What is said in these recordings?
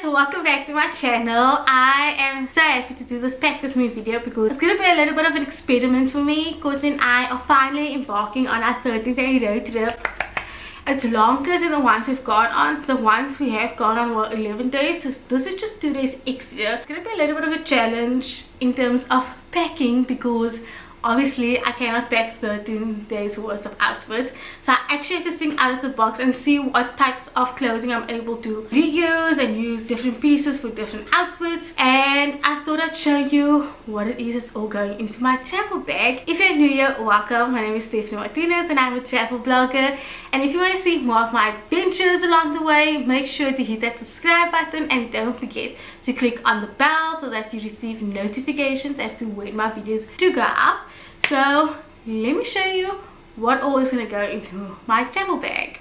guys, welcome back to my channel. I am so happy to do this pack with me video because it's going to be a little bit of an experiment for me. Courtney and I are finally embarking on our 30-day road trip. It's longer than the ones we've gone on. The ones we have gone on were 11 days, so this is just 2 days extra. It's going to be a little bit of a challenge in terms of packing because obviously I cannot pack 13 days worth of outfits, so I actually had to think out of the box and see what types of clothing I'm able to reuse and use different pieces for different outfits. And I thought I'd show you what it is that's all going into my travel bag. If you're new here, welcome. My name is Stephanie-Marthinus and I'm a travel blogger, and if you want to see more of my adventures along the way, make sure to hit that subscribe button and don't forget to click on the bell so that you receive notifications as to when my videos do go up. So let me show you what all is going to go into my travel bag.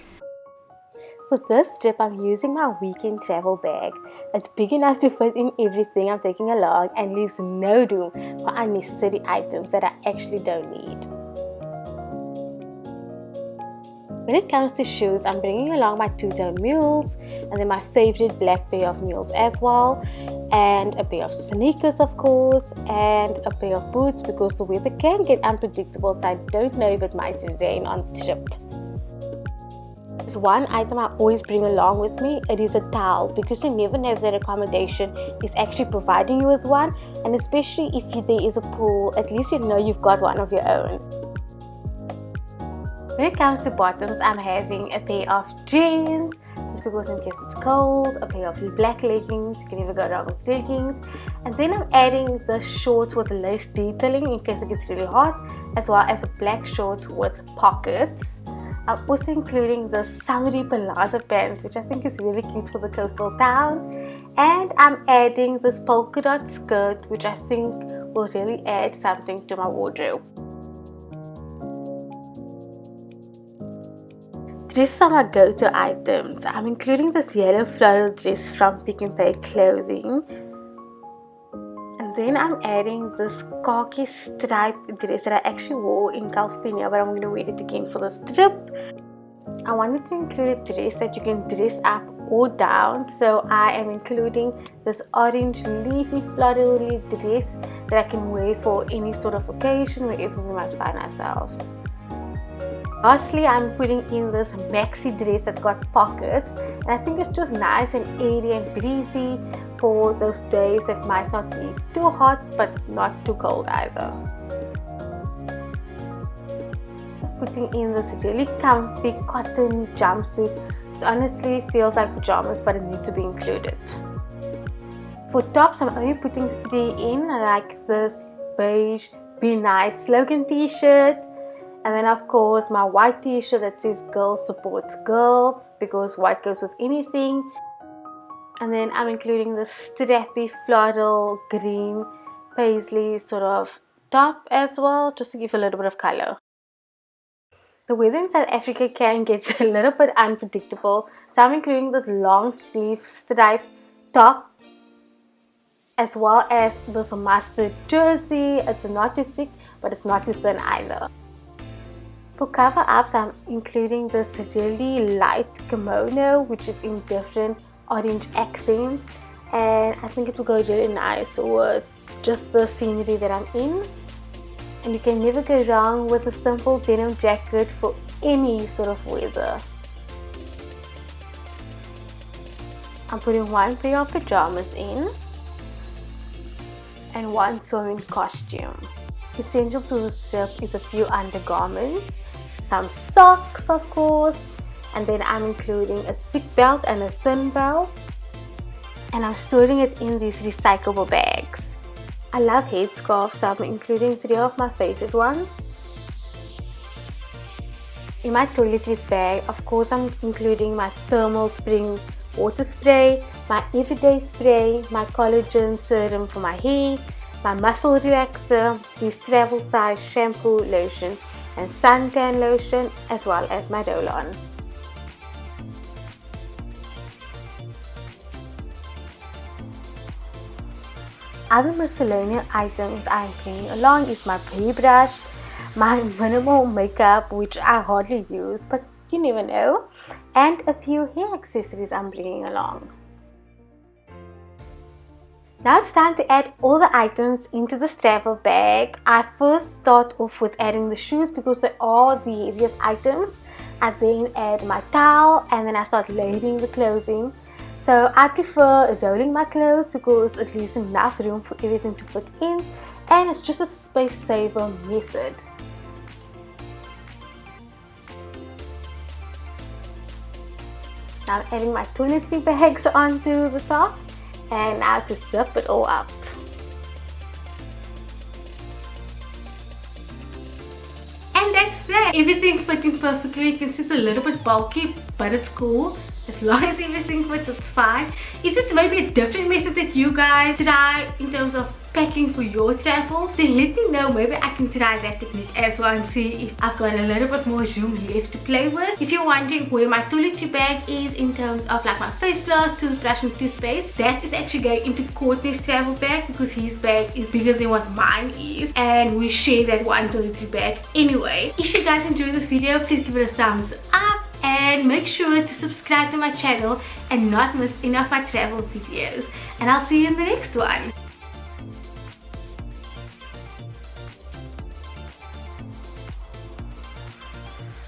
For this trip, I'm using my weekend travel bag. It's big enough to fit in everything I'm taking along and leaves no room for unnecessary items that I actually don't need. When it comes to shoes, I'm bringing along my two-tone mules and then my favorite black pair of mules as well, and a pair of sneakers of course, and a pair of boots because the weather can get unpredictable, so I don't know if it might rain on the trip. There's one item I always bring along with me. It is a towel, because you never know if that accommodation is actually providing you with one, and especially if there is a pool, at least you know you've got one of your own. When it comes to bottoms, I'm having a pair of jeans just because in case it's cold, a pair of black leggings, you can never go wrong with leggings, and then I'm adding the shorts with lace detailing in case it gets really hot, as well as a black shorts with pockets. I'm also including the summery palazzo pants, which I think is really cute for the coastal town, and I'm adding this polka dot skirt, which I think will really add something to my wardrobe. Dresses are my go-to items. I'm including this yellow floral dress from Pick n Pay Clothing. And then I'm adding this khaki striped dress that I actually wore in California, but I'm going to wear it again for this trip. I wanted to include a dress that you can dress up or down, so I am including this orange leafy floral dress that I can wear for any sort of occasion wherever we might find ourselves. Lastly, I'm putting in this maxi dress that's got pockets, and I think it's just nice and airy and breezy for those days that might not be too hot but not too cold either. Putting in this really comfy cotton jumpsuit. It honestly feels like pajamas, but it needs to be included. For tops, I'm only putting 3 in. I like this beige Be Nice slogan t-shirt. And then of course my white t-shirt that says Girls Support Girls, because white goes with anything. And then I'm including the strappy floral green paisley sort of top as well, just to give a little bit of color. The weather in South Africa can get a little bit unpredictable, so I'm including this long sleeve striped top as well as this mustard jersey. It's not too thick but it's not too thin either. For cover-ups, I'm including this really light kimono, which is in different orange accents, and I think it will go really nice with just the scenery that I'm in. And you can never go wrong with a simple denim jacket for any sort of weather. I'm putting one pair of pajamas in and one swimming costume. Essential to this trip is a few undergarments, some socks of course, and then I'm including a thick belt and a thin belt, and I'm storing it in these recyclable bags. I love headscarves, so I'm including 3 of my favorite ones. In my toiletries bag, of course, I'm including my thermal spring water spray, my everyday spray, my collagen serum for my hair, my muscle relaxer, this travel size shampoo, lotion and suntan lotion, as well as my roll-on. Other miscellaneous items I'm bringing along is my pre-brush, my minimal makeup which I hardly use but you never know, and a few hair accessories I'm bringing along. Now it's time to add all the items into this travel bag. I first start off with adding the shoes because they are the heaviest items. I then add my towel and then I start layering the clothing. So I prefer rolling my clothes because it leaves enough room for everything to fit in, and it's just a space saver method. Now I'm adding my toiletry bags onto the top, and now to zip it all up. And that's that. Everything fitting perfectly. You can see it's a little bit bulky, but it's cool. As long as everything fits, it's fine. If this may be a different method that you guys try in terms of packing for your travels, then let me know. Maybe I can try that technique as well and see if I've got a little bit more room left to play with. If you're wondering where my toiletry bag is in terms of like my face gloves, toothbrush and toothpaste, that is actually going into Courtney's travel bag because his bag is bigger than what mine is, and we share that one toiletry bag anyway. If you guys enjoyed this video, please give it a thumbs up. And make sure to subscribe to my channel and not miss any of my travel videos. And I'll see you in the next one.